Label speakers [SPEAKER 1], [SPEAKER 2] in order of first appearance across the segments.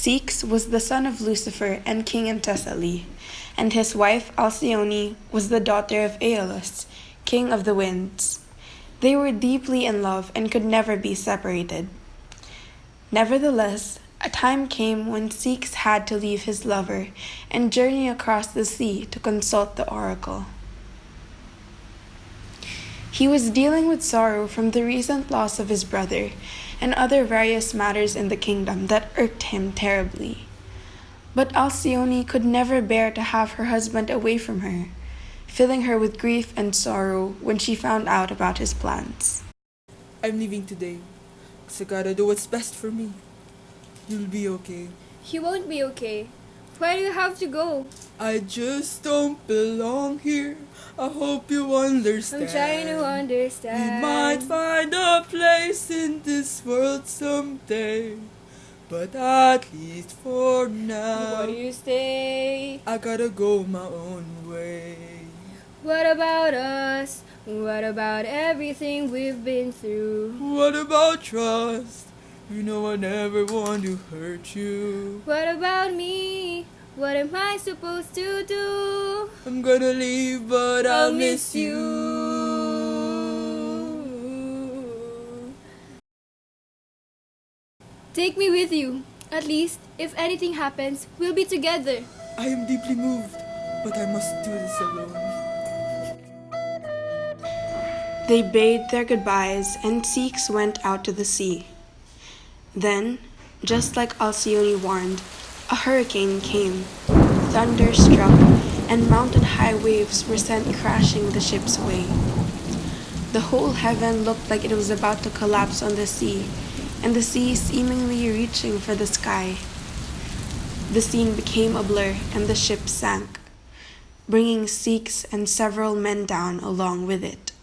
[SPEAKER 1] Ceyx was the son of Lucifer and king in Thessaly, and his wife Alcyone was the daughter of Aeolus, king of the winds. They were deeply in love and could never be separated. Nevertheless, a time came when Ceyx had to leave his lover and journey across the sea to consult the oracle. He was dealing with sorrow from the recent loss of his brother and other various matters in the kingdom that irked him terribly. But Alcyone could never bear to have her husband away from her, filling her with grief and sorrow when she found out about his plans.
[SPEAKER 2] I'm leaving today, 'cause I gotta do what's best for me. You'll be okay.
[SPEAKER 3] He won't be okay. Why do you have to go?
[SPEAKER 2] I just don't belong here. I hope you understand.
[SPEAKER 3] I'm trying to understand.
[SPEAKER 2] We might find a place in this world someday, but at least for now,
[SPEAKER 3] Why do you stay?
[SPEAKER 2] I gotta go my own way.
[SPEAKER 3] What about us? What about everything we've been through?
[SPEAKER 2] What about trust? You know I never want to hurt you.
[SPEAKER 3] What about me? What am I supposed to do?
[SPEAKER 2] I'm gonna leave, but I'll miss you.
[SPEAKER 3] Take me with you. At least, if anything happens, we'll be together.
[SPEAKER 2] I am deeply moved, but I must do this alone.
[SPEAKER 1] They bade their goodbyes, and Ceyx went out to the sea. Then, just like Alcyone warned, a hurricane came, thunder struck, and mountain-high waves were sent crashing the ship's way. The whole heaven looked like it was about to collapse on the sea, and the sea seemingly reaching for the sky. The scene became a blur, and the ship sank, bringing Ceyx and several men down along with it.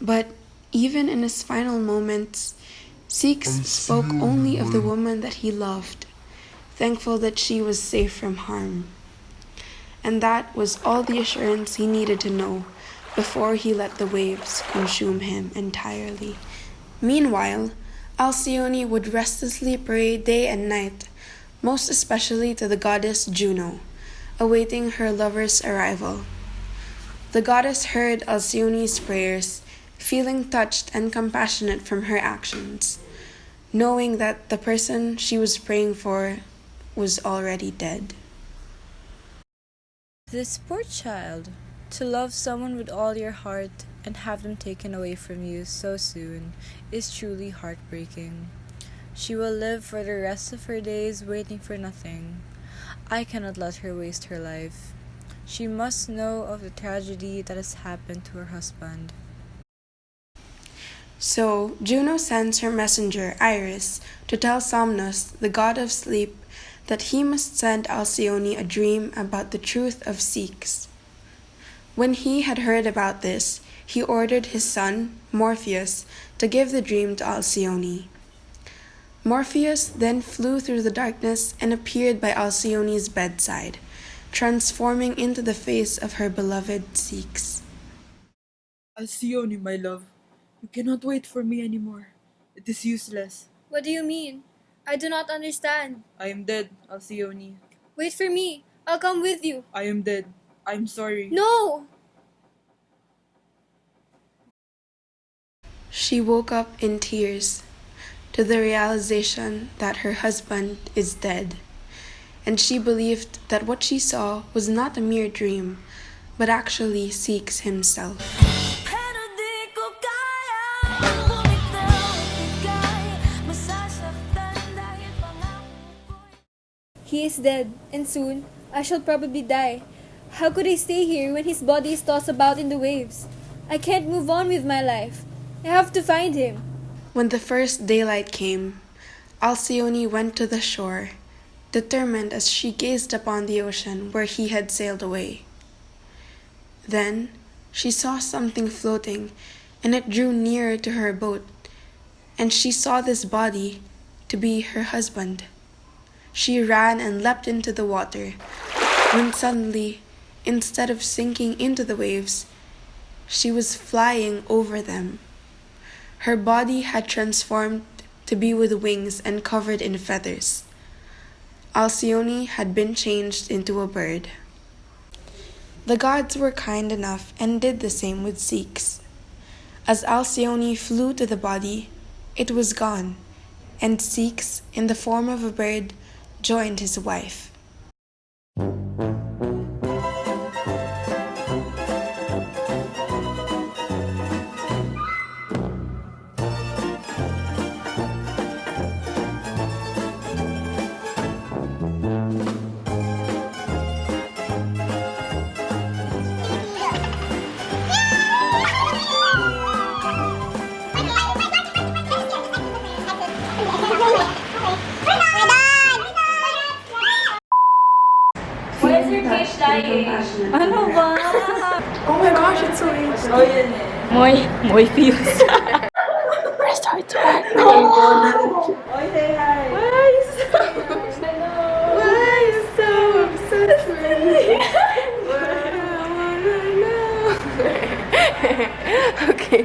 [SPEAKER 1] But even in his final moments, Ceyx spoke only of the woman that he loved, thankful that she was safe from harm. And that was all the assurance he needed to know before he let the waves consume him entirely. Meanwhile, Alcyone would restlessly pray day and night, most especially to the goddess Juno, awaiting her lover's arrival. The goddess heard Alcyone's prayers, feeling touched and compassionate from her actions, knowing that the person she was praying for was already dead.
[SPEAKER 4] This poor child, to love someone with all your heart and have them taken away from you so soon is truly heartbreaking. She will live for the rest of her days waiting for nothing. I cannot let her waste her life. She must know of the tragedy that has happened to her husband.
[SPEAKER 1] So Juno sends her messenger Iris to tell Somnus, the god of sleep, that he must send Alcyone a dream about the truth of Ceyx. When he had heard about this, he ordered his son, Morpheus, to give the dream to Alcyone. Morpheus then flew through the darkness and appeared by Alcyone's bedside, transforming into the face of her beloved Ceyx.
[SPEAKER 2] Alcyone, my love, you cannot wait for me anymore. It is useless.
[SPEAKER 3] What do you mean? I do not understand.
[SPEAKER 2] I am dead, Alcyone.
[SPEAKER 3] Wait for me. I'll come with you.
[SPEAKER 2] I am dead. I'm sorry.
[SPEAKER 3] No!
[SPEAKER 1] She woke up in tears to the realization that her husband is dead, and she believed that what she saw was not a mere dream, but actually Ceyx himself.
[SPEAKER 3] He is dead, and soon I shall probably die. How could I stay here when his body is tossed about in the waves? I can't move on with my life. I have to find him.
[SPEAKER 1] When the first daylight came, Alcyone went to the shore, determined as she gazed upon the ocean where he had sailed away. Then she saw something floating, and it drew nearer to her boat, and she saw this body to be her husband. She ran and leapt into the water, when suddenly, instead of sinking into the waves, she was flying over them. Her body had transformed to be with wings and covered in feathers. Alcyone had been changed into a bird. The gods were kind enough and did the same with Ceyx. As Alcyone flew to the body, it was gone, and Ceyx, in the form of a bird, joined his wife.
[SPEAKER 3] Why is your cage dying? Ano ba?
[SPEAKER 1] Oh my gosh, it's so ancient.
[SPEAKER 2] Oh, yun eh.
[SPEAKER 3] Moy feels.
[SPEAKER 1] Restart to work.
[SPEAKER 2] Oy, say hi.
[SPEAKER 1] Why are you so obsessed with me? What I wanna know. Okay.